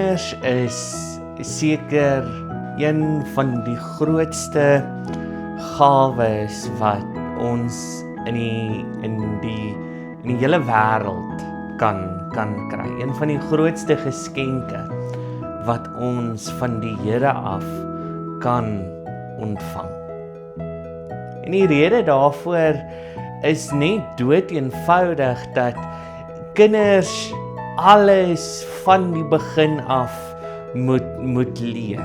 Kinders is seker een van die grootste gawes wat ons in die hele wêreld kan kry. Een van die grootste geskenke wat ons van die Here af kan ontvang. En die rede daarvoor is net dood eenvoudig dat kinders alles van die begin af moet leer.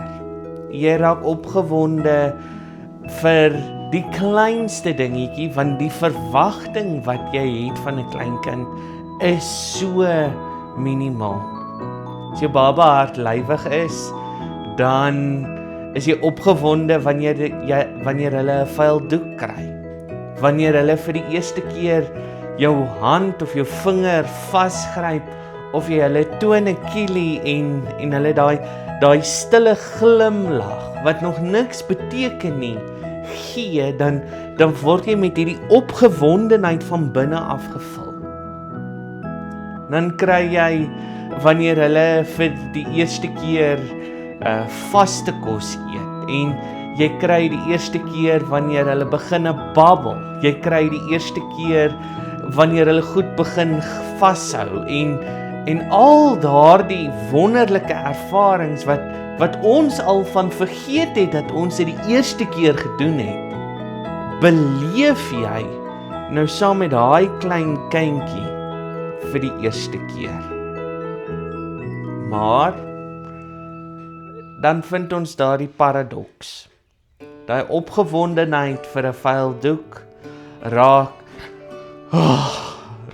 Jy raak opgewonde vir die kleinste dingetjie, want die verwagting wat jy het van 'n klein kind is so minimaal. As jou baba hartlywig is, dan is jy opgewonde wanneer hulle 'n vuil doek kry. Wanneer hulle vir die eerste keer jou hand of jou vinger vasgryp, of jy hulle tone kielie en hulle daai stille glimlag wat nog niks beteken nie gee, dan word jy met hierdie opgewondenheid van binne afgevul. Dan kry jy wanneer hulle vir die eerste keer vaste kos eet, en jy kry die eerste keer wanneer hulle begin babbel, jy kry die eerste keer wanneer hulle goed begin vashou, en al daardie wonderlike ervarings wat ons al van vergeet het dat ons dit die eerste keer gedoen het, beleef jy nou saam met daai klein kindjie vir die eerste keer. Maar dan vind ons daardie paradoks. Daai opgewondenheid vir 'n vuil doek raak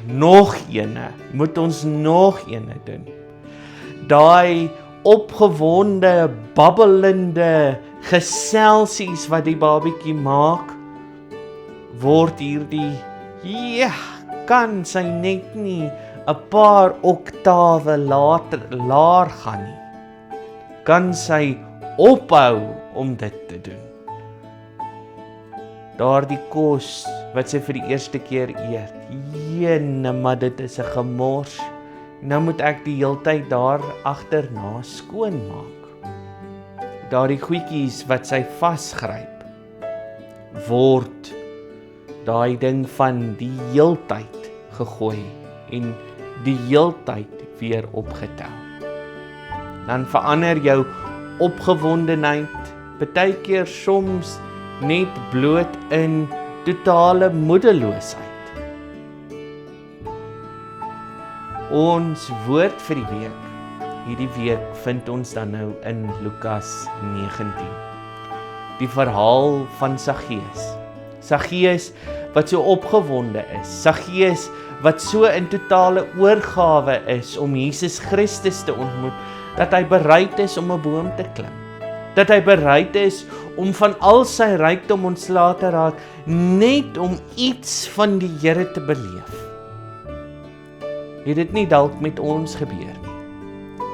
nog ene, moet ons nog ene doen. Daai opgewonde, babbelende geselsies wat die babietjie maak, word hierdie, kan sy net nie 'n paar oktawe laer gaan nie. Kan sy ophou om dit te doen. Daardie kos wat sy vir die eerste keer eet, maar dit is 'n gemors. Nou moet ek die heeltyd daar agterna skoonmaak. Daardie goedjies wat sy vasgryp, word daai ding van die heeltyd gegooi en die heeltyd weer opgetel. Dan verander jou opgewondenheid partykeer soms net bloot in totale moedeloosheid. Ons woord vir die week, hierdie week vind ons dan nou in Lukas 19. Die verhaal van Saggeus. Saggeus wat so opgewonde is. Saggeus wat so in totale oorgawe is om Jesus Christus te ontmoet, dat hy bereid is om 'n boom te klim. Dat hy bereid is om van al sy rykdom ontslae te raak, net om iets van die Here te beleef. Het dit nie dalk met ons gebeur nie?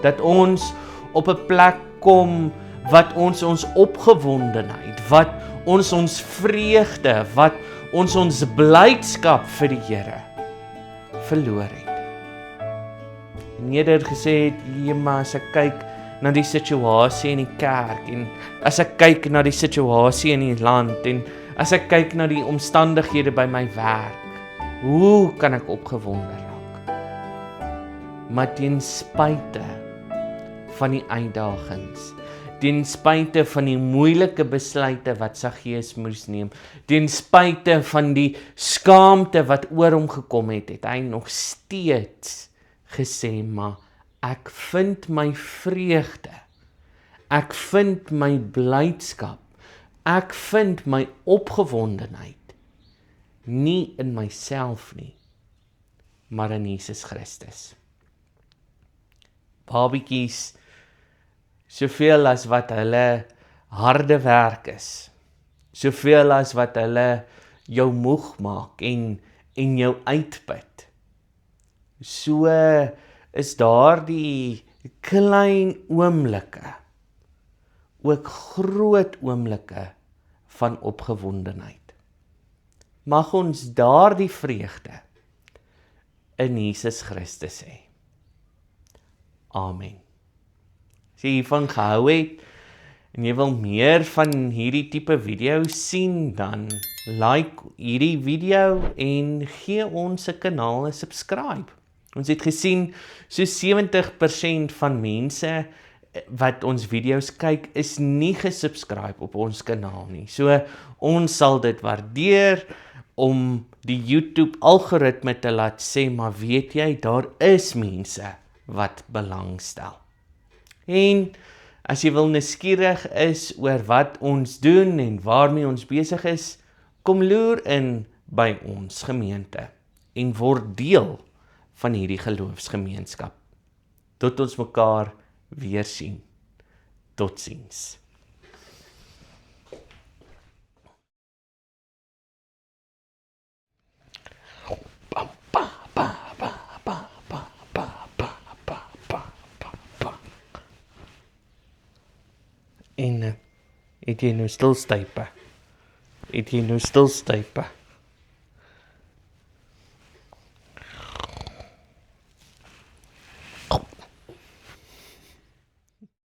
Dat ons op 'n plek kom wat ons opgewondenheid, wat ons vreugde, wat ons blydskap vir die Here verloor het. En eerder gesê het, maar as ek kyk na die situasie in die kerk, en as ek kyk na die situasie in die land, en as ek kyk na die omstandighede by my werk, hoe kan ek opgewonde raak? Maar ten spyte van die uitdagings, ten spyte van die moeilike besluite wat Saggeus moes neem, ten spyte van die skaamte wat oor hom gekom het, het hy nog steeds gesê, maar ek vind my vreugde, ek vind my blydskap, ek vind my opgewondenheid, nie in myself nie, maar in Jesus Christus. Babietjies, soveel as wat hulle harde werk is, soveel as wat hulle jou moeg maak en jou uitput, so is daardie klein oomblikke ook groot oomblikke van opgewondenheid. Mag ons daardie vreugde in Jesus Christus hê. Amen. As jy hiervan gehou het en jy wil meer van hierdie tipe video's sien, dan like hierdie video en gee ons 'n kanaal 'n subscribe. Ons het gesien so 70% van mense wat ons video's kyk is nie gesubscribe op ons kanaal nie. So ons sal dit waardeer om die YouTube algoritme te laat sê, maar weet jy, daar is mense wat belangstel. En as jy wil nuuskierig is oor wat ons doen en waarmee ons besig is, kom loer in by ons gemeente en word deel van hierdie geloofsgemeenskap. Tot ons mekaar weer sien. Totsiens. En het jy nou stilstype?